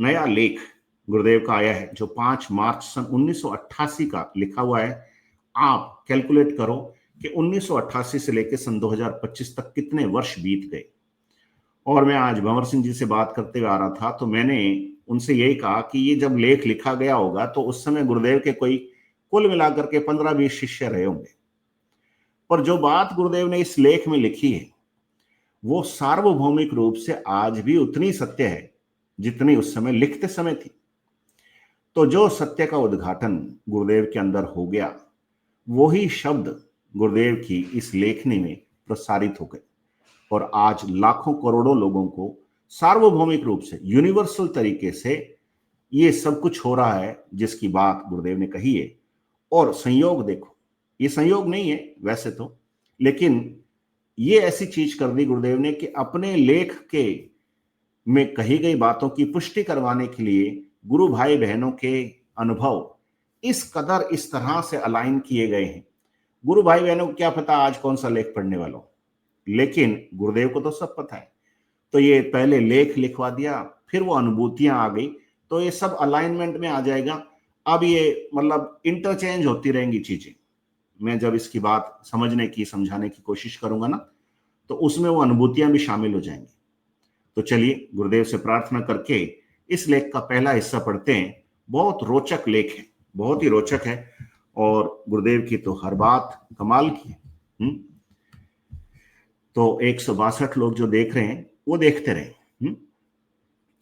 नया लेख गुरुदेव का आया है जो 5 मार्च सन 1988 का लिखा हुआ है। आप कैलकुलेट करो कि 1988 से लेकर सन 2025 तक कितने वर्ष बीत गए। और मैं आज भंवर सिंह जी से बात करते हुए आ रहा था तो मैंने उनसे यही कहा कि ये जब लेख लिखा गया होगा तो उस समय गुरुदेव के कोई कुल मिलाकर के 15-20 शिष्य रहे होंगे। पर जो बात गुरुदेव ने इस लेख में लिखी है वो सार्वभौमिक रूप से आज भी उतनी सत्य है जितनी उस समय लिखते समय थी। तो जो सत्य का उद्घाटन गुरुदेव के अंदर हो गया वही शब्द गुरुदेव की इस लेखनी में प्रसारित हो गए और आज लाखों करोड़ों लोगों को सार्वभौमिक रूप से यूनिवर्सल तरीके से ये सब कुछ हो रहा है जिसकी बात गुरुदेव ने कही है। और संयोग देखो, ये संयोग नहीं है वैसे तो, लेकिन ये ऐसी चीज कर दी गुरुदेव ने कि अपने लेख के में कही गई बातों की पुष्टि करवाने के लिए गुरु भाई बहनों के अनुभव इस कदर इस तरह से अलाइन किए गए हैं। गुरु भाई बहनों को क्या पता आज कौन सा लेख पढ़ने वालों, लेकिन गुरुदेव को तो सब पता है। तो ये पहले लेख लिखवा दिया, फिर वो अनुभूतियां आ गई, तो ये सब अलाइनमेंट में आ जाएगा। अब ये मतलब इंटरचेंज होती रहेंगी चीजें। मैं जब इसकी बात समझने की समझाने की कोशिश करूंगा ना तो उसमें वो अनुभूतियां भी शामिल हो जाएंगी। तो चलिए गुरुदेव से प्रार्थना करके इस लेख का पहला हिस्सा पढ़ते हैं। बहुत रोचक लेख है, बहुत ही रोचक है और गुरुदेव की तो हर बात कमाल की है। तो 162 लोग जो देख रहे हैं वो देखते रहे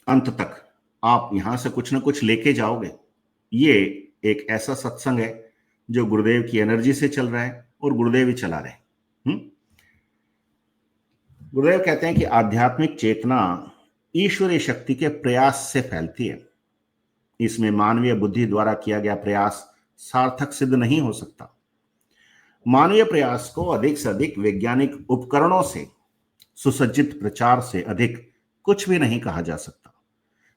अंत तक। आप यहां से कुछ ना कुछ लेके जाओगे। ये एक ऐसा सत्संग है जो गुरुदेव की एनर्जी से चल रहा है और गुरुदेव ही चला रहे हैं। गुरुदेव कहते हैं कि आध्यात्मिक चेतना ईश्वरीय शक्ति के प्रयास से फैलती है। इसमें मानवीय बुद्धि द्वारा किया गया प्रयास सार्थक सिद्ध नहीं हो सकता। मानवीय प्रयास को अधिक से अधिक वैज्ञानिक उपकरणों से सुसज्जित प्रचार से अधिक कुछ भी नहीं कहा जा सकता।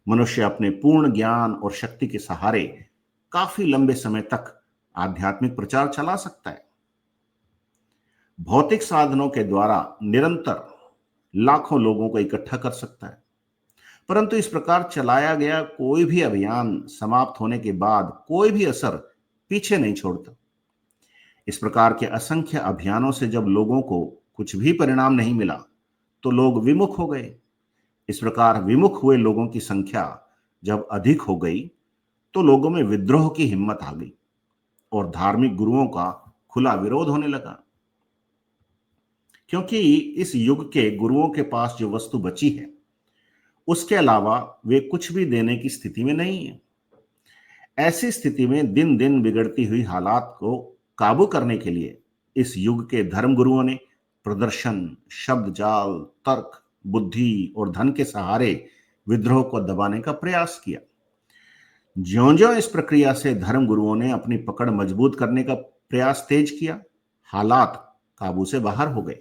मनुष्य अपने पूर्ण ज्ञान और शक्ति के सहारे काफी लंबे समय तक आध्यात्मिक प्रचार चला सकता है। भौतिक साधनों के द्वारा निरंतर लाखों लोगों को इकट्ठा कर सकता है, परंतु इस प्रकार चलाया गया कोई भी अभियान समाप्त होने के बाद कोई भी असर पीछे नहीं छोड़ता। इस प्रकार के असंख्य अभियानों से जब लोगों को कुछ भी परिणाम नहीं मिला तो लोग विमुख हो गए। इस प्रकार विमुख हुए लोगों की संख्या जब अधिक हो गई तो लोगों में विद्रोह की हिम्मत आ गई और धार्मिक गुरुओं का खुला विरोध होने लगा, क्योंकि इस युग के गुरुओं के पास जो वस्तु बची है उसके अलावा वे कुछ भी देने की स्थिति में नहीं है। ऐसी स्थिति में दिन दिन बिगड़ती हुई हालात को काबू करने के लिए इस युग के धर्म गुरुओं ने प्रदर्शन, शब्द जाल, तर्क, बुद्धि और धन के सहारे विद्रोह को दबाने का प्रयास किया। ज्यों-ज्यों इस प्रक्रिया से धर्म गुरुओं ने अपनी पकड़ मजबूत करने का प्रयास तेज किया, हालात काबू से बाहर हो गए।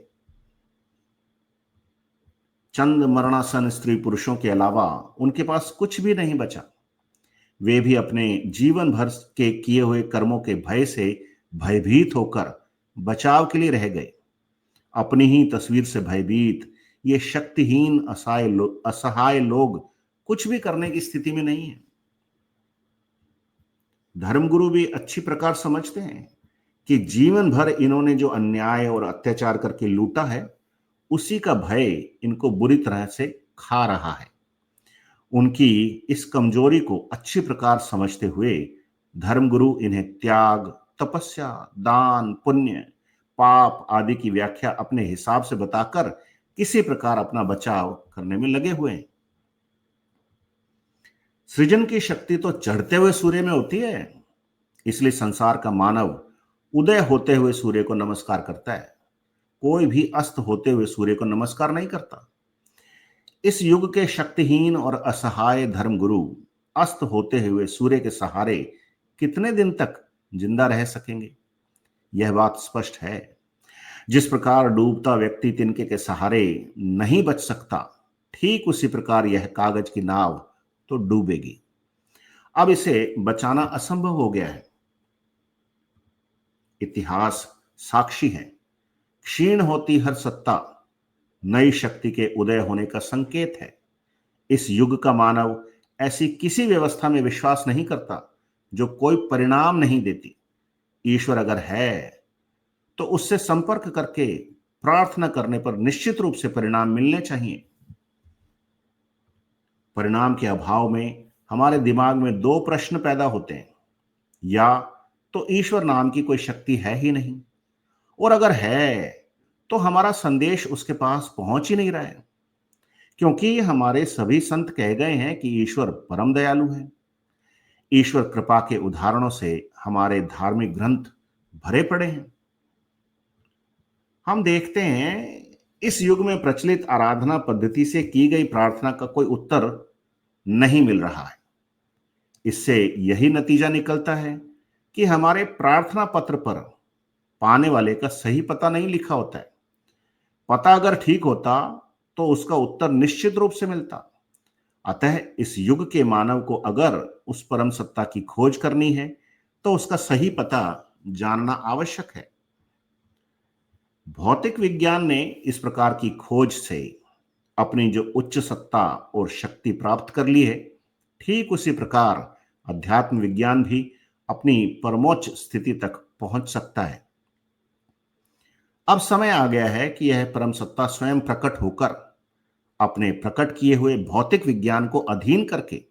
चंद मरणासन स्त्री पुरुषों के अलावा उनके पास कुछ भी नहीं बचा। वे भी अपने जीवन भर के किए हुए कर्मों के भय से भयभीत होकर बचाव के लिए रह गए। अपनी ही तस्वीर से भयभीत ये शक्तिहीन असहाय लोग कुछ भी करने की स्थिति में नहीं है। धर्मगुरु भी अच्छी प्रकार समझते हैं कि जीवन भर इन्होंने जो अन्याय और अत्याचार करके लूटा है उसी का भय इनको बुरी तरह से खा रहा है। उनकी इस कमजोरी को अच्छी प्रकार समझते हुए धर्मगुरु इन्हें त्याग, तपस्या, दान, पुण्य, पाप आदि की व्याख्या अपने हिसाब से बताकर किसी प्रकार अपना बचाव करने में लगे हुए हैं। सृजन की शक्ति तो चढ़ते हुए सूर्य में होती है, इसलिए संसार का मानव उदय होते हुए सूर्य को नमस्कार करता है, कोई भी अस्त होते हुए सूर्य को नमस्कार नहीं करता। इस युग के शक्तिहीन और असहाय धर्मगुरु अस्त होते हुए सूर्य के सहारे कितने दिन तक जिंदा रह सकेंगे, यह बात स्पष्ट है। जिस प्रकार डूबता व्यक्ति तिनके के सहारे नहीं बच सकता, ठीक उसी प्रकार यह कागज की नाव तो डूबेगी। अब इसे बचाना असंभव हो गया है। इतिहास साक्षी है। क्षीण होती हर सत्ता नई शक्ति के उदय होने का संकेत है। इस युग का मानव ऐसी किसी व्यवस्था में विश्वास नहीं करता जो कोई परिणाम नहीं देती। ईश्वर अगर है तो उससे संपर्क करके प्रार्थना करने पर निश्चित रूप से परिणाम मिलने चाहिए। परिणाम के अभाव में हमारे दिमाग में दो प्रश्न पैदा होते हैं, या तो ईश्वर नाम की कोई शक्ति है ही नहीं, और अगर है तो हमारा संदेश उसके पास पहुंच ही नहीं रहा है, क्योंकि हमारे सभी संत कह गए हैं कि ईश्वर परम दयालु है। ईश्वर कृपा के उदाहरणों से हमारे धार्मिक ग्रंथ भरे पड़े हैं। हम देखते हैं इस युग में प्रचलित आराधना पद्धति से की गई प्रार्थना का कोई उत्तर नहीं मिल रहा है। इससे यही नतीजा निकलता है कि हमारे प्रार्थना पत्र पर पाने वाले का सही पता नहीं लिखा होता है। पता अगर ठीक होता तो उसका उत्तर निश्चित रूप से मिलता। अतः इस युग के मानव को अगर उस परम सत्ता की खोज करनी है तो उसका सही पता जानना आवश्यक है। भौतिक विज्ञान ने इस प्रकार की खोज से अपनी जो उच्च सत्ता और शक्ति प्राप्त कर ली है, ठीक उसी प्रकार अध्यात्म विज्ञान भी अपनी परमोच्च स्थिति तक पहुंच सकता है। अब समय आ गया है कि यह परम सत्ता स्वयं प्रकट होकर अपने प्रकट किए हुए भौतिक विज्ञान को अधीन करके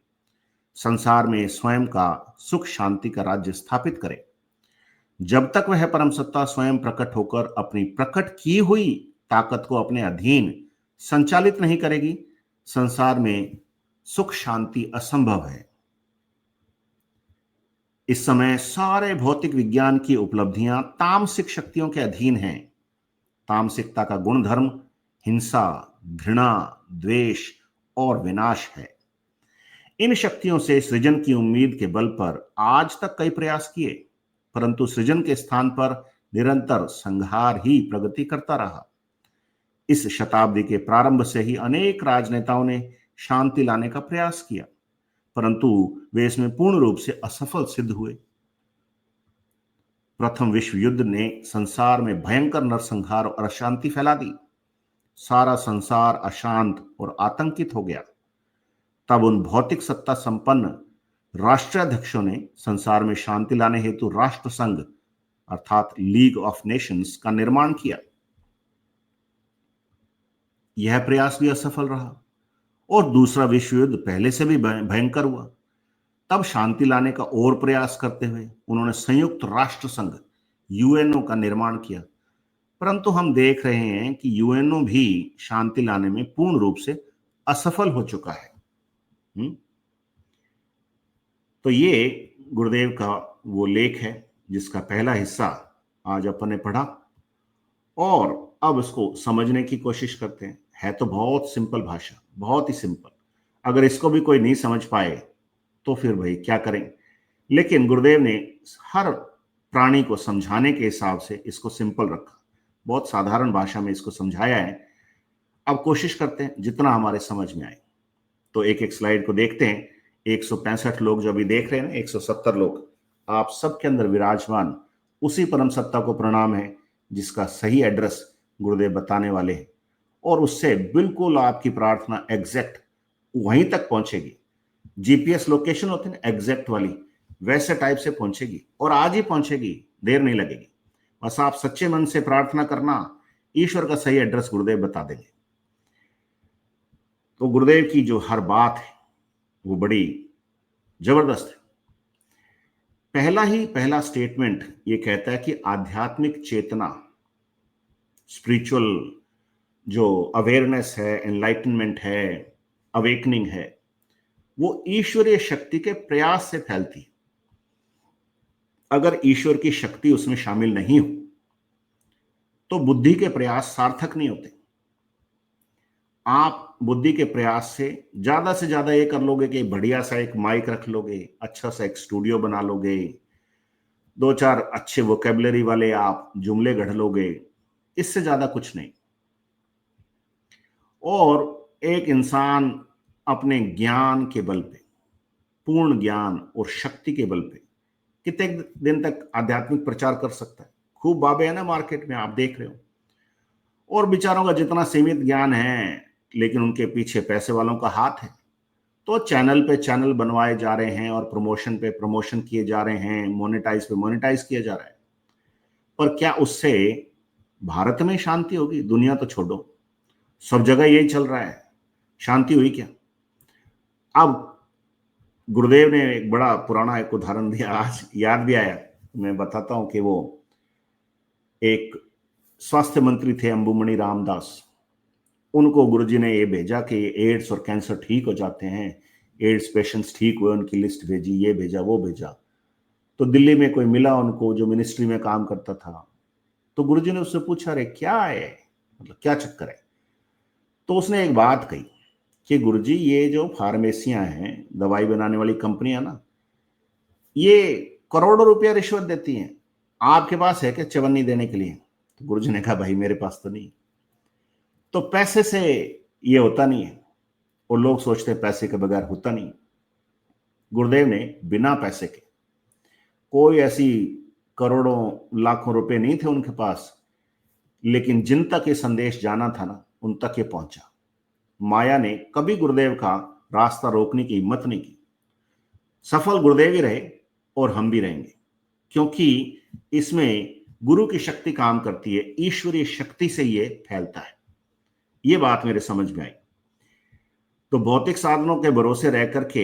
संसार में स्वयं का सुख शांति का राज्य स्थापित करे। जब तक वह परम सत्ता स्वयं प्रकट होकर अपनी प्रकट की हुई ताकत को अपने अधीन संचालित नहीं करेगी, संसार में सुख शांति असंभव है। इस समय सारे भौतिक विज्ञान की उपलब्धियां तामसिक शक्तियों के अधीन हैं। तामसिकता का गुणधर्म हिंसा, घृणा, द्वेष और विनाश है। इन शक्तियों से सृजन की उम्मीद के बल पर आज तक कई प्रयास किए, परंतु सृजन के स्थान पर निरंतर संहार ही प्रगति करता रहा। इस शताब्दी के प्रारंभ से ही अनेक राजनेताओं ने शांति लाने का प्रयास किया, परंतु वे इसमें पूर्ण रूप से असफल सिद्ध हुए। प्रथम विश्व युद्ध ने संसार में भयंकर नरसंहार और अशांति फैला दी। सारा संसार अशांत और आतंकित हो गया। तब उन भौतिक सत्ता संपन्न राष्ट्राध्यक्षों ने संसार में शांति लाने हेतु राष्ट्र संघ अर्थात लीग ऑफ नेशंस का निर्माण किया। यह प्रयास भी असफल रहा और दूसरा विश्व युद्ध पहले से भी भयंकर हुआ। तब शांति लाने का और प्रयास करते हुए उन्होंने संयुक्त राष्ट्र संघ यूएनओ का निर्माण किया, परंतु हम देख रहे हैं कि यूएनओ भी शांति लाने में पूर्ण रूप से असफल हो चुका है। तो ये गुरुदेव का वो लेख है जिसका पहला हिस्सा आज अपन ने पढ़ा, और अब इसको समझने की कोशिश करते हैं। है तो बहुत सिंपल भाषा, बहुत ही सिंपल। अगर इसको भी कोई नहीं समझ पाए तो फिर भाई क्या करें। लेकिन गुरुदेव ने हर प्राणी को समझाने के हिसाब से इसको सिंपल रखा, बहुत साधारण भाषा में इसको समझाया है। अब कोशिश करते हैं जितना हमारे समझ में आए। तो एक एक स्लाइड को देखते हैं। 165 लोग जो अभी देख रहे हैं ना, 170 लोग, आप सबके अंदर विराजमान उसी परम सत्ता को प्रणाम है जिसका सही एड्रेस गुरुदेव बताने वाले हैं, और उससे बिल्कुल आपकी प्रार्थना एग्जैक्ट वहीं तक पहुंचेगी। जीपीएस लोकेशन होती है ना एग्जैक्ट वाली, वैसे टाइप से पहुंचेगी, और आज ही पहुंचेगी, देर नहीं लगेगी। बस आप सच्चे मन से प्रार्थना करना, ईश्वर का सही एड्रेस गुरुदेव बता देंगे। तो गुरुदेव की जो हर बात है वो बड़ी जबरदस्त है। पहला स्टेटमेंट ये कहता है कि आध्यात्मिक चेतना, स्पिरिचुअल जो अवेयरनेस है, एनलाइटनमेंट है, अवेकनिंग है, वो ईश्वरीय शक्ति के प्रयास से फैलती है। अगर ईश्वर की शक्ति उसमें शामिल नहीं हो तो बुद्धि के प्रयास सार्थक नहीं होते। आप बुद्धि के प्रयास से ज्यादा ये कर लोगे कि बढ़िया सा एक माइक रख लोगे, अच्छा सा एक स्टूडियो बना लोगे, 2-4 अच्छे वोकेबलरी वाले आप जुमले गढ़ लोगे, इससे ज्यादा कुछ नहीं। और एक इंसान अपने ज्ञान के बल पे, पूर्ण ज्ञान और शक्ति के बल पे कितने दिन तक आध्यात्मिक प्रचार कर सकता है। खूब बाबे है ना मार्केट में, आप देख रहे हो, और बेचारों का जितना सीमित ज्ञान है लेकिन उनके पीछे पैसे वालों का हाथ है। तो चैनल पे चैनल बनवाए जा रहे हैं और प्रमोशन पे प्रमोशन किए जा रहे हैं, मोनेटाइज पे मोनेटाइज किया जा रहा है। पर क्या उससे भारत में शांति होगी? दुनिया तो छोड़ो, सब जगह यही चल रहा है, शांति हुई क्या? अब गुरुदेव ने एक बड़ा पुराना एक उदाहरण दिया, आज याद भी आया, मैं बताता हूं कि वो एक स्वास्थ्य मंत्री थे अंबुमणि रामदास। उनको गुरुजी ने ये भेजा कि एड्स और कैंसर ठीक हो जाते हैं, एड्स पेशेंट्स ठीक हुए, उनकी लिस्ट भेजी, ये भेजा वो भेजा। तो दिल्ली में कोई मिला उनको जो मिनिस्ट्री में काम करता था, तो गुरुजी ने उससे पूछा, अरे क्या है, मतलब क्या चक्कर है? तो उसने एक बात कही कि गुरुजी ये जो फार्मेसियां हैं, दवाई बनाने वाली कंपनियां ना, ये करोड़ों रुपया रिश्वत देती हैं, आपके पास है क्या चवन्नी देने के लिए? तो गुरुजी ने कहा, भाई मेरे पास तो नहीं। तो पैसे से ये होता नहीं है, और लोग सोचते हैं पैसे के बगैर होता नहीं। गुरुदेव ने बिना पैसे के, कोई ऐसी करोड़ों लाखों रुपए नहीं थे उनके पास, लेकिन जिन तक ये संदेश जाना था ना, उन तक ये पहुंचा। माया ने कभी गुरुदेव का रास्ता रोकने की हिम्मत नहीं की। सफल गुरुदेव ही रहे और हम भी रहेंगे, क्योंकि इसमें गुरु की शक्ति काम करती है, ईश्वरीय शक्ति से ये फैलता है। ये बात मेरे समझ में आई। तो भौतिक साधनों के भरोसे रह करके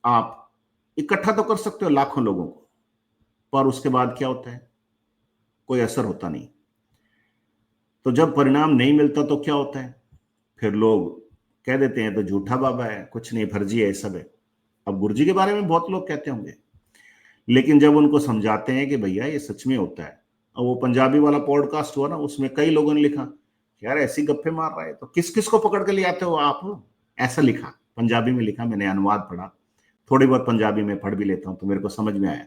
आप इकट्ठा तो कर सकते हो लाखों लोगों को, पर उसके बाद क्या होता है? कोई असर होता नहीं। तो जब परिणाम नहीं मिलता तो क्या होता है? फिर लोग कह देते हैं तो झूठा बाबा है, कुछ नहीं, फर्जी है, सब है। अब गुरुजी के बारे में बहुत लोग कहते होंगे, लेकिन जब उनको समझाते हैं कि भैया ये सच में होता है, और वो पंजाबी वाला पॉडकास्ट हुआ ना, उसमें कई लोगों ने लिखा, यार ऐसी गप्पे मार रहा है तो किस किस को पकड़ के ले आते हो आप, ऐसा लिखा, पंजाबी में लिखा, मैंने अनुवाद पढ़ा, थोड़ी बहुत पंजाबी में पढ़ भी लेता हूं तो मेरे को समझ में आया।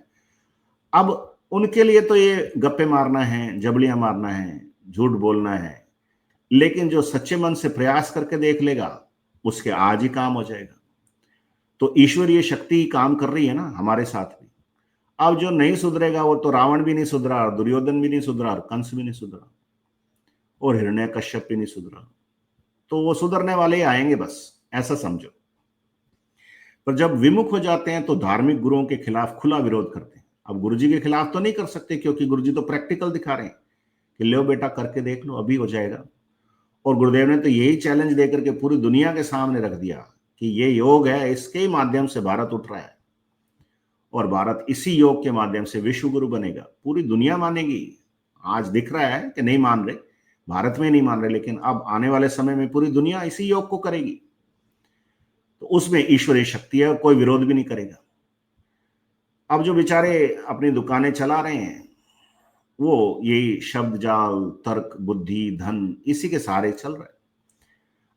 अब उनके लिए तो ये गप्पे मारना है, जबलियां मारना है, झूठ बोलना है, लेकिन जो सच्चे मन से प्रयास करके देख लेगा उसके आज ही काम हो जाएगा। तो ईश्वरीय शक्ति काम कर रही है ना हमारे साथ भी। अब जो नहीं सुधरेगा, वो तो रावण भी नहीं सुधरा, दुर्योधन भी नहीं सुधरा, कंस भी नहीं सुधरा, और हिरण्यकश्यप भी नहीं सुधरा। तो वो सुधरने वाले ही आएंगे, बस ऐसा समझो। पर जब विमुख हो जाते हैं तो धार्मिक गुरुओं के खिलाफ खुला विरोध करते हैं। अब गुरुजी के खिलाफ तो नहीं कर सकते, क्योंकि गुरुजी तो प्रैक्टिकल दिखा रहे हैं कि लो बेटा करके देख लो, अभी हो जाएगा। और गुरुदेव ने तो यही चैलेंज देकर के पूरी दुनिया के सामने रख दिया कि ये योग है, इसके माध्यम से भारत उठ रहा है, और भारत इसी योग के माध्यम से विश्व गुरु बनेगा, पूरी दुनिया मानेगी। आज दिख रहा है कि नहीं मान रहे, भारत में नहीं मान रहे, लेकिन अब आने वाले समय में पूरी दुनिया इसी योग को करेगी। तो उसमें ईश्वरीय शक्ति है और कोई विरोध भी नहीं करेगा। अब जो बेचारे अपनी दुकानें चला रहे हैं, वो यही शब्द जाल, तर्क, बुद्धि, धन, इसी के सहारे चल रहा है।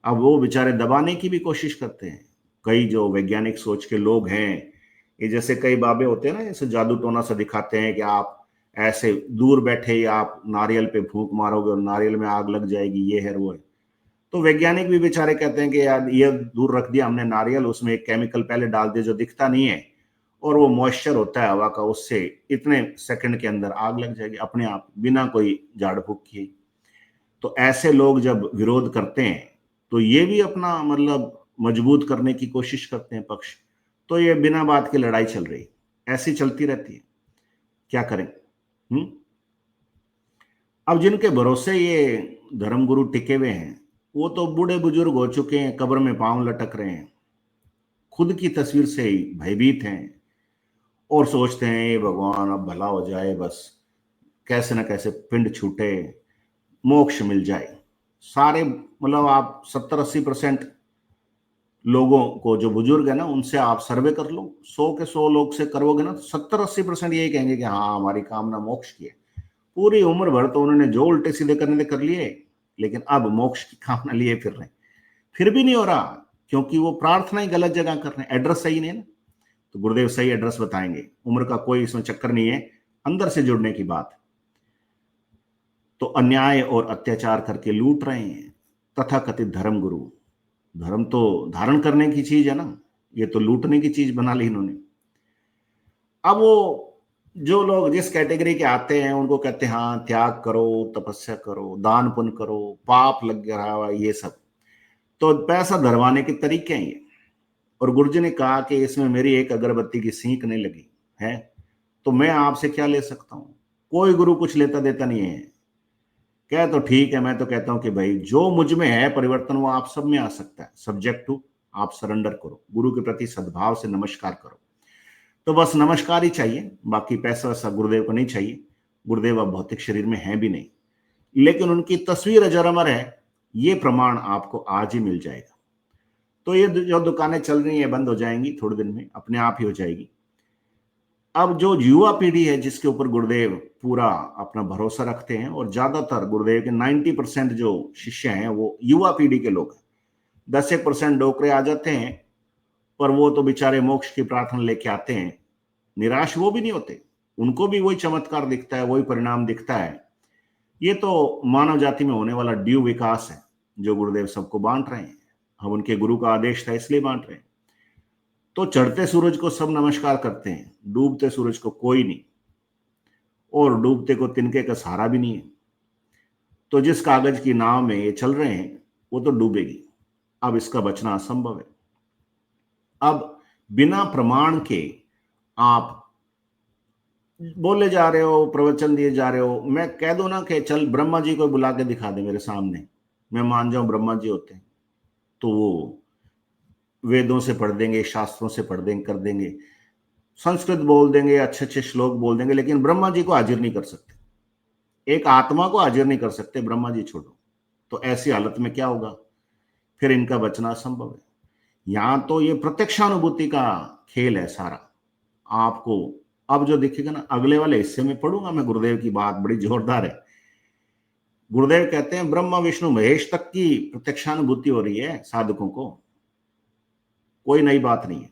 अब वो बेचारे दबाने की भी कोशिश करते हैं। कई जो वैज्ञानिक सोच के लोग हैं, ये जैसे कई बाबे होते हैं ना, जैसे जादू टोना से दिखाते हैं कि आप ऐसे दूर बैठे ही आप नारियल पे फूंक मारोगे और नारियल में आग लग जाएगी, ये है वो है। तो वैज्ञानिक भी बेचारे कहते हैं कि यार ये दूर रख दिया हमने नारियल, उसमें एक केमिकल पहले डाल दिया जो दिखता नहीं है, और वो मॉइस्चर होता है हवा का, उससे इतने सेकंड के अंदर आग लग जाएगी अपने आप, बिना कोई झाड़ फूक किए। तो ऐसे लोग जब विरोध करते हैं तो ये भी अपना मतलब मजबूत करने की कोशिश करते हैं पक्ष। तो ये बिना बात की लड़ाई चल रही, ऐसी चलती रहती है, क्या करें। अब जिनके भरोसे ये धर्मगुरु टिके हुए हैं, वो तो बूढ़े बुजुर्ग हो चुके हैं, कब्र में पांव लटक रहे हैं, खुद की तस्वीर से ही भयभीत हैं, और सोचते हैं ये भगवान अब भला हो जाए, बस कैसे ना कैसे पिंड छूटे, मोक्ष मिल जाए। सारे मतलब आप 70-80% लोगों को, जो बुजुर्ग है ना, उनसे आप सर्वे कर लो, 100 के 100 लोग से करोगे ना, तो 70-80% यही कहेंगे कि हाँ हमारी कामना मोक्ष की है। पूरी उम्र भर तो उन्होंने जो उल्टे सीधे करने थे कर लिए, लेकिन अब मोक्ष की कामना लिए फिर रहे, फिर भी नहीं हो रहा, क्योंकि वो प्रार्थना ही गलत जगह कर रहे हैं, एड्रेस सही नहीं है ना। तो गुरुदेव सही एड्रेस बताएंगे, उम्र का कोई इसमें चक्कर नहीं है, अंदर से जुड़ने की बात। तो अन्याय और अत्याचार करके लूट रहे हैं तथाकथित धर्म गुरु। धर्म तो धारण करने की चीज है ना, ये तो लूटने की चीज बना ली इन्होंने। अब वो जो लोग जिस कैटेगरी के आते हैं उनको कहते हैं हाँ त्याग करो, तपस्या करो, दान पुण्य करो, पाप लग रहा है, ये सब तो पैसा धरवाने के तरीके हैं ये। और गुरुजी ने कहा कि इसमें मेरी एक अगरबत्ती की सीख नहीं लगी है तो मैं आपसे क्या ले सकता हूं। कोई गुरु कुछ लेता देता नहीं है। क्या तो ठीक है, मैं तो कहता हूं कि भाई जो मुझ में है परिवर्तन वो आप सब में आ सकता है, सब्जेक्ट टू आप सरेंडर करो, गुरु के प्रति सद्भाव से नमस्कार करो। तो बस नमस्कार ही चाहिए, बाकी पैसा वैसा गुरुदेव को नहीं चाहिए। गुरुदेव अब भौतिक शरीर में है भी नहीं, लेकिन उनकी तस्वीर अजर अमर है, ये प्रमाण आपको आज ही मिल जाएगा। तो ये जो दुकानें चल रही है बंद हो जाएंगी थोड़े दिन में, अपने आप ही हो जाएगी। अब जो युवा पीढ़ी है जिसके ऊपर गुरुदेव पूरा अपना भरोसा रखते हैं, और ज्यादातर गुरुदेव के 90% जो शिष्य हैं वो युवा पीढ़ी के लोग हैं। 10% डोकरे आ जाते हैं, पर वो तो बेचारे मोक्ष की प्रार्थना लेके आते हैं, निराश वो भी नहीं होते, उनको भी वही चमत्कार दिखता है, वही परिणाम दिखता है। ये तो मानव जाति में होने वाला ड्यू विकास है जो गुरुदेव सबको बांट रहे हैं। हम उनके गुरु का आदेश था इसलिए बांट रहे हैं। तो चढ़ते सूरज को सब नमस्कार करते हैं, डूबते सूरज को कोई नहीं, और डूबते को तिनके का सहारा भी नहीं है। तो जिस कागज की नाव में ये चल रहे हैं वो तो डूबेगी, अब इसका बचना असंभव है। अब बिना प्रमाण के आप बोले जा रहे हो, प्रवचन दिए जा रहे हो, मैं कह दूं ना कि चल ब्रह्मा जी को बुला के दिखा दे मेरे सामने, मैं मान जाऊं ब्रह्मा जी होते हैं, तो वो वेदों से पढ़ देंगे, शास्त्रों से पढ़ देंगे, कर देंगे, संस्कृत बोल देंगे, अच्छे अच्छे श्लोक बोल देंगे, लेकिन ब्रह्मा जी को हाजिर नहीं कर सकते। एक आत्मा को हाजिर नहीं कर सकते, ब्रह्मा जी छोड़ो। तो ऐसी हालत में क्या होगा, फिर इनका बचना असंभव है। यहां तो ये प्रत्यक्षानुभूति का खेल है सारा। आपको अब जो दिखेगा ना, अगले वाले हिस्से में पढ़ूंगा मैं, गुरुदेव की बात बड़ी जोरदार है। गुरुदेव कहते हैं ब्रह्मा विष्णु महेश तक की प्रत्यक्षानुभूति हो रही है साधकों को, कोई नई बात नहीं है।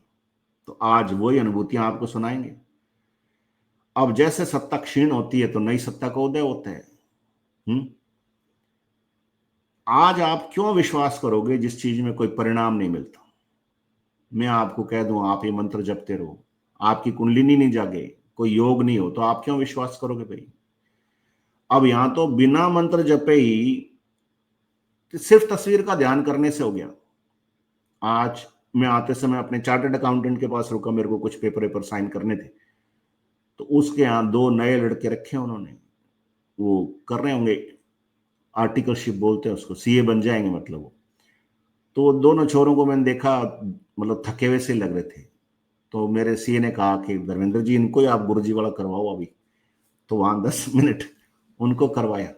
तो आज वही अनुभूतियां आपको सुनाएंगे। अब जैसे सत्ता क्षीण होती है तो नई सत्ता का उदय होता है। आज आप क्यों विश्वास करोगे जिस चीज में कोई परिणाम नहीं मिलता। मैं आपको कह दूं, आप ये मंत्र जपते रहो, आपकी कुंडलिनी नहीं जागे, कोई योग नहीं हो, तो आप क्यों विश्वास करोगे भाई। अब यहां तो बिना मंत्र जपे ही सिर्फ तस्वीर का ध्यान करने से हो गया। आज मैं आते समय अपने चार्टर्ड अकाउंटेंट के पास रुका, मेरे को कुछ पेपर साइन करने थे, तो उसके यहाँ 2 नए लड़के रखे उन्होंने, वो कर रहे होंगे आर्टिकलशिप बोलते हैं उसको, सीए बन जाएंगे मतलब वो। तो दोनों छोरों को मैंने देखा, मतलब थके हुए से लग रहे थे। तो मेरे सीए ने कहा कि धर्मेंद्र जी इनको ही आप गुरुजी वाला करवाओ अभी। तो वहां 10 मिनट उनको करवाया।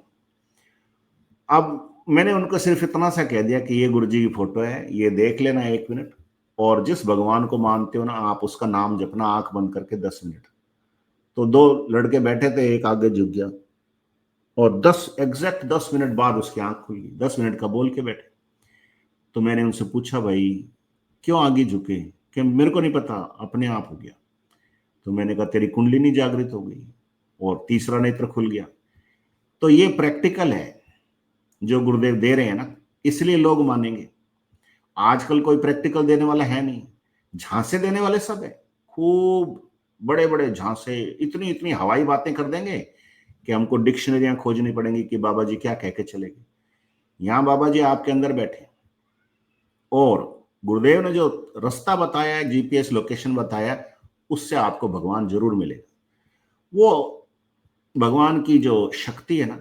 अब मैंने उनको सिर्फ इतना सा कह दिया कि ये गुरुजी की फोटो है, ये देख लेना 1 मिनट, और जिस भगवान को मानते हो ना आप उसका नाम जपना आंख बंद करके 10 मिनट। तो 2 लड़के बैठे थे, एक आगे झुक गया, और 10 मिनट बाद उसकी आंख खुल गई। 10 मिनट का बोल के बैठे। तो मैंने उनसे पूछा भाई क्यों आगे झुके, कि मेरे को नहीं पता, अपने आप हो गया। तो मैंने कहा तेरी कुंडलिनी जागृत हो गई और तीसरा नेत्र खुल गया। तो ये प्रैक्टिकल है जो गुरुदेव दे रहे हैं ना, इसलिए लोग मानेंगे। आजकल कोई प्रैक्टिकल देने वाला है नहीं, झांसे देने वाले सब है, खूब बड़े बड़े झांसे, इतनी इतनी हवाई बातें कर देंगे कि हमको डिक्शनरियां खोजनी पड़ेंगी कि बाबा जी क्या कह के चलेंगे। यहां बाबा जी आपके अंदर बैठे, और गुरुदेव ने जो रास्ता बताया है, जीपीएस लोकेशन बताया, उससे आपको भगवान जरूर मिलेगा। वो भगवान की जो शक्ति है ना,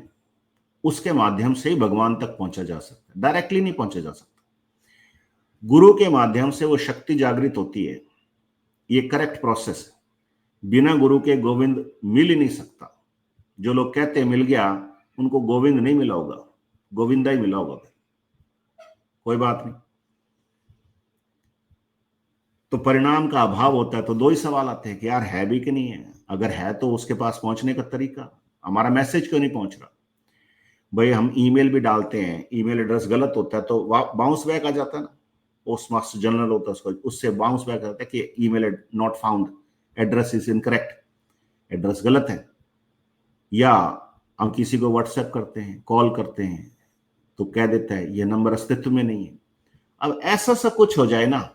उसके माध्यम से ही भगवान तक पहुंचा जा सकता है, डायरेक्टली नहीं पहुंचा जा सकता। गुरु के माध्यम से वो शक्ति जागृत होती है, ये करेक्ट प्रोसेस है। बिना गुरु के गोविंद मिल ही नहीं सकता। जो लोग कहते मिल गया, उनको गोविंद नहीं मिला होगा, गोविंदा ही मिला होगा। कोई बात नहीं। तो परिणाम का अभाव होता है, तो 2 ही सवाल आते हैं कि यार है भी कि नहीं है। अगर है तो उसके पास पहुंचने का तरीका, हमारा मैसेज क्यों नहीं पहुंच रहा। भाई हम ईमेल भी डालते हैं, ईमेल एड्रेस गलत होता है तो बाउंस बैक आ जाता है ना, पोस्ट मास्टर जनरल होता है उसको, उससे बाउंस बैक आता है कि email not found, address is incorrect, address गलत है। या हम किसी को व्हाट्सएप करते हैं, कॉल करते हैं, तो कह देता है ये नंबर अस्तित्व में नहीं है। अब ऐसा सब कुछ हो जाए ना,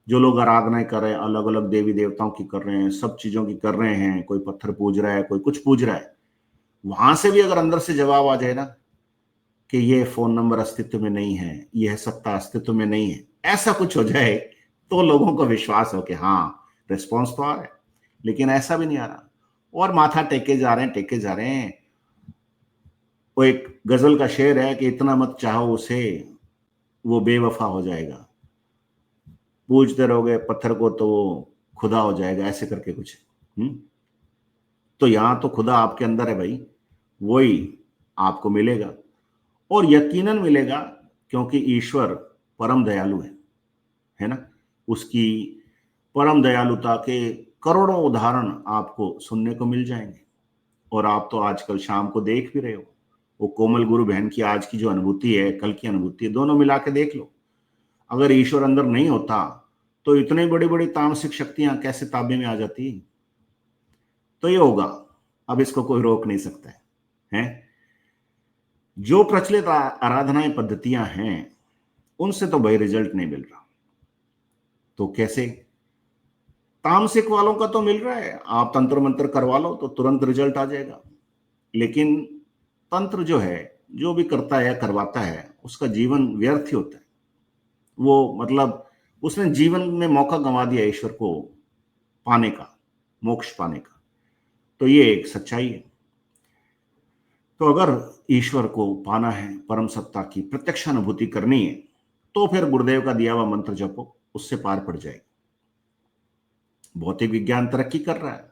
जो लोग आराधनाएं कर रहे हैं, अलग अलग देवी देवताओं की कर रहे हैं, सब चीजों की कर रहे हैं, कोई पत्थर पूज रहा है, कोई कुछ पूज रहा है, वहां से भी अगर अंदर से जवाब आ जाए ना कि ये फोन नंबर अस्तित्व में नहीं है, यह सत्ता अस्तित्व में नहीं है, ऐसा कुछ हो जाए, तो लोगों को विश्वास हो कि हाँ रिस्पॉन्स तो आ रहा है, लेकिन ऐसा भी नहीं आ रहा और माथा टेके जा रहे हैं, टेके जा रहे हैं। वो एक गजल का शेर है कि इतना मत चाहो उसे, वो बेवफा हो जाएगा, पूजते रहोगे पत्थर को तो वो खुदा हो जाएगा, ऐसे करके कुछ। तो यहां तो खुदा आपके अंदर है भाई, वही आपको मिलेगा और यकीनन मिलेगा, क्योंकि ईश्वर परम दयालु है ना। उसकी परम दयालुता के करोड़ों उदाहरण आपको सुनने को मिल जाएंगे। और आप तो आजकल शाम को देख भी रहे हो, वो कोमल गुरु बहन की आज की जो अनुभूति है, कल की अनुभूति है, दोनों मिला के देख लो। अगर ईश्वर अंदर नहीं होता तो इतनी बड़ी बड़ी तामसिक शक्तियां कैसे ताबे में आ जाती। तो ये होगा, अब इसको कोई रोक नहीं सकता है? जो प्रचलित आराधनाएं पद्धतियां हैं उनसे तो भाई रिजल्ट नहीं मिल रहा, तो कैसे? तामसिक वालों का तो मिल रहा है, आप तंत्र मंत्र करवा लो तो तुरंत रिजल्ट आ जाएगा। लेकिन तंत्र जो है, जो भी करता है करवाता है, उसका जीवन व्यर्थ ही होता है। वो मतलब उसने जीवन में मौका गंवा दिया ईश्वर को पाने का, मोक्ष पाने का। तो ये एक सच्चाई है। तो अगर ईश्वर को पाना है, परम सत्ता की प्रत्यक्ष अनुभूति करनी है, तो फिर गुरुदेव का दिया हुआ मंत्र जपो, उससे पार पड़ जाएगी। भौतिक विज्ञान तरक्की कर रहा है,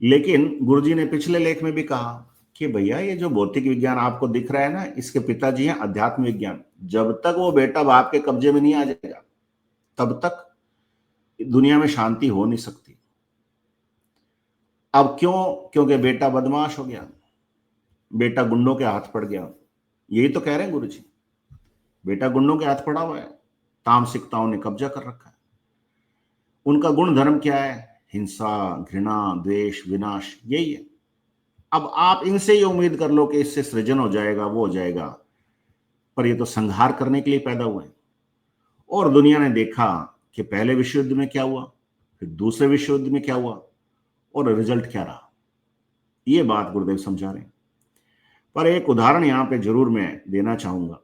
लेकिन गुरुजी ने पिछले लेख में भी कहा कि भैया ये जो भौतिक विज्ञान आपको दिख रहा है ना, इसके पिताजी हैं अध्यात्म विज्ञान। जब तक वो बेटा बाप के कब्जे में नहीं आ जाएगा, तब तक दुनिया में शांति हो नहीं सकती। अब क्यों? क्योंकि बेटा बदमाश हो गया, बेटा गुंडों के हाथ पड़ गया। यही तो कह रहे हैं गुरुजी, बेटा गुंडों के हाथ पड़ा हुआ है, तामसिकताओं ने कब्जा कर रखा है। उनका गुण धर्म क्या है? हिंसा, घृणा, द्वेष, विनाश, यही है। अब आप इनसे ही उम्मीद कर लो कि इससे सृजन हो जाएगा, वो हो जाएगा, पर ये तो संहार करने के लिए पैदा हुए हैं। और दुनिया ने देखा कि पहले विश्व युद्ध में क्या हुआ, फिर दूसरे विश्व युद्ध में क्या हुआ, और रिजल्ट क्या रहा। ये बात गुरुदेव समझा रहे हैं। पर एक उदाहरण यहां पे जरूर मैं देना चाहूंगा।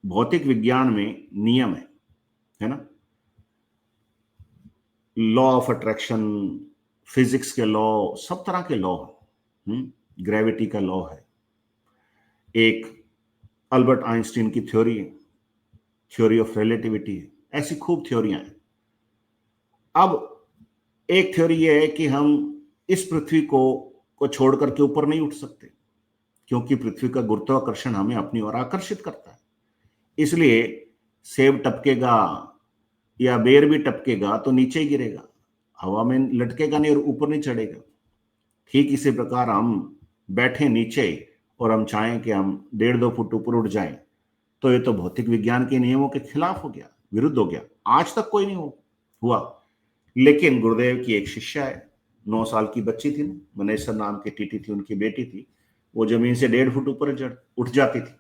भौतिक विज्ञान में नियम है ना, लॉ ऑफ अट्रैक्शन, फिजिक्स के लॉ, सब तरह के लॉ, ग्रेविटी का लॉ है, एक अल्बर्ट आइंस्टीन की थ्योरी है, थ्योरी ऑफ रिलेटिविटी है, ऐसी खूब थ्योरियां हैं। अब एक थ्योरी यह है कि हम इस पृथ्वी को छोड़ करके ऊपर नहीं उठ सकते, क्योंकि पृथ्वी का गुरुत्वाकर्षण हमें अपनी ओर आकर्षित करता है। इसलिए सेब टपकेगा या बेर भी टपकेगा तो नीचे ही गिरेगा, हवा में लटकेगा नहीं और ऊपर नहीं चढ़ेगा। ठीक इसी प्रकार हम बैठे नीचे और हम चाहें कि हम 1.5-2 फुट ऊपर उठ जाएं, तो ये तो भौतिक विज्ञान के नियमों के खिलाफ हो गया, विरुद्ध हो गया। आज तक कोई नहीं हुआ। लेकिन गुरुदेव की एक शिष्या है, 9 साल की बच्ची थी ना, मनेश्वर नाम की टीटी थी, उनकी बेटी थी, वो जमीन से 1.5 फुट ऊपर उठ जाती थी।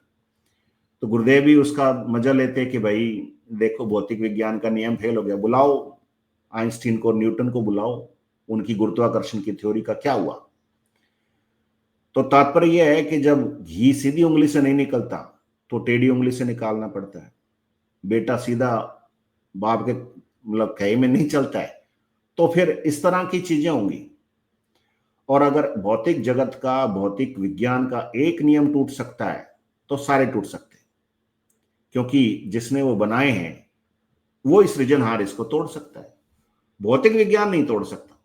तो गुरुदेव भी उसका मजा लेते कि भाई देखो भौतिक विज्ञान का नियम फेल हो गया, बुलाओ आइंस्टीन को, न्यूटन को बुलाओ, उनकी गुरुत्वाकर्षण की थ्योरी का क्या हुआ। तो तात्पर्य यह है कि जब घी सीधी उंगली से नहीं निकलता तो टेढ़ी उंगली से निकालना पड़ता है। बेटा सीधा बाप के मतलब कहे में नहीं चलता है, तो फिर इस तरह की चीजें होंगी। और अगर भौतिक जगत का, भौतिक विज्ञान का एक नियम टूट सकता है तो सारे टूट सकते हैं, क्योंकि जिसने वो बनाए हैं वो इस सृजनहार इसको तोड़ सकता है, भौतिक विज्ञान नहीं तोड़ सकता।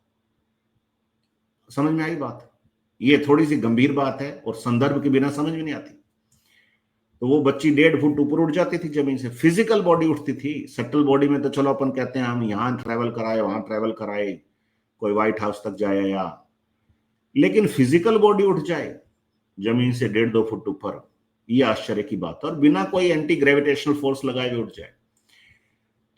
समझ में आई बात? ये थोड़ी सी गंभीर बात है और संदर्भ के बिना समझ में नहीं आती। तो वो बच्ची 1.5 फुट ऊपर उठ जाती थी जमीन से, फिजिकल बॉडी उठती थी। सटल बॉडी में तो चलो अपन कहते हैं हम यहां ट्रेवल कराए, वहां ट्रेवल कराए, कोई व्हाइट हाउस तक जाए या, लेकिन फिजिकल बॉडी उठ जाए जमीन से 1.5-2 फुट ऊपर, ये आश्चर्य की बात है, और बिना कोई एंटी ग्रेविटेशनल फोर्स लगाए हुए उठ जाए।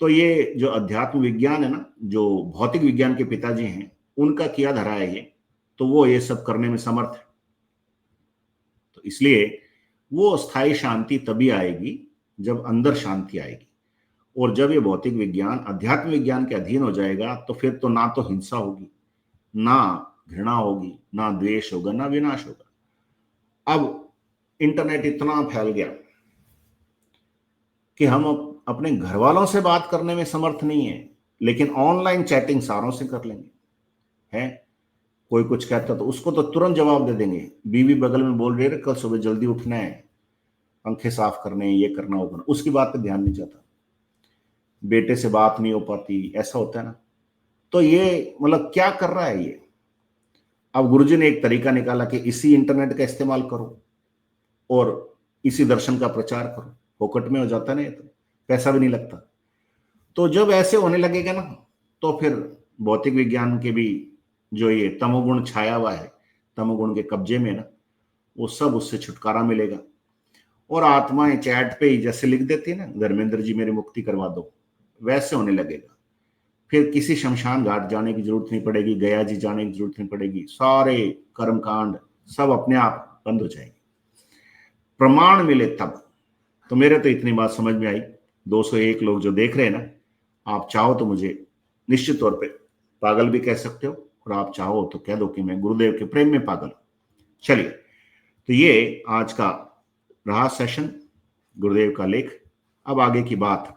तो ये जो अध्यात्म विज्ञान है ना, जो भौतिक विज्ञान के पिताजी हैं, उनका किया धरा है ये, तो वो ये सब करने में समर्थ है। तो इसलिए वो स्थायी शांति तभी आएगी जब अंदर शांति आएगी। और जब ये भौतिक विज्ञान अध्यात्म विज्ञान के अधीन हो जाएगा तो फिर तो ना तो हिंसा होगी, ना घृणा होगी, ना द्वेष होगा, ना विनाश होगा। अब इंटरनेट इतना फैल गया कि हम अपने घर वालों से बात करने में समर्थ नहीं है, लेकिन ऑनलाइन चैटिंग सारों से कर लेंगे। है कोई कुछ कहता तो उसको तो तुरंत जवाब दे देंगे। बीवी बगल में बोल रही है कल सुबह जल्दी उठना है, पंखे साफ करने हैं, ये करना वो करना, उसकी बात पे ध्यान नहीं जाता। बेटे से बात नहीं हो पाती, ऐसा होता है ना। तो ये मतलब क्या कर रहा है ये। अब गुरुजी ने एक तरीका निकाला कि इसी इंटरनेट का इस्तेमाल करो और इसी दर्शन का प्रचार करो, फोकट में हो जाता नहीं, तो पैसा भी नहीं लगता। तो जब ऐसे होने लगेगा ना, तो फिर भौतिक विज्ञान के भी जो ये तमोगुण छाया हुआ है, तमोगुण के कब्जे में ना, वो सब उससे छुटकारा मिलेगा। और आत्माएं चैट पे ही जैसे लिख देती है ना, धर्मेंद्र जी मेरी मुक्ति करवा दो, वैसे होने लगेगा। फिर किसी शमशान घाट जाने की जरूरत नहीं पड़ेगी, गया जी जाने की जरूरत नहीं पड़ेगी, सारे कर्मकांड सब अपने आप बंद हो जाएंगे, प्रमाण मिले तब। तो मेरे तो इतनी बात समझ में आई। 201 लोग जो देख रहे हैं ना, आप चाहो तो मुझे निश्चित तौर पे पागल भी कह सकते हो, और आप चाहो तो कह दो कि मैं गुरुदेव के प्रेम में पागल हूं। चलिए, तो ये आज का रहा सेशन, गुरुदेव का लेख। अब आगे की बात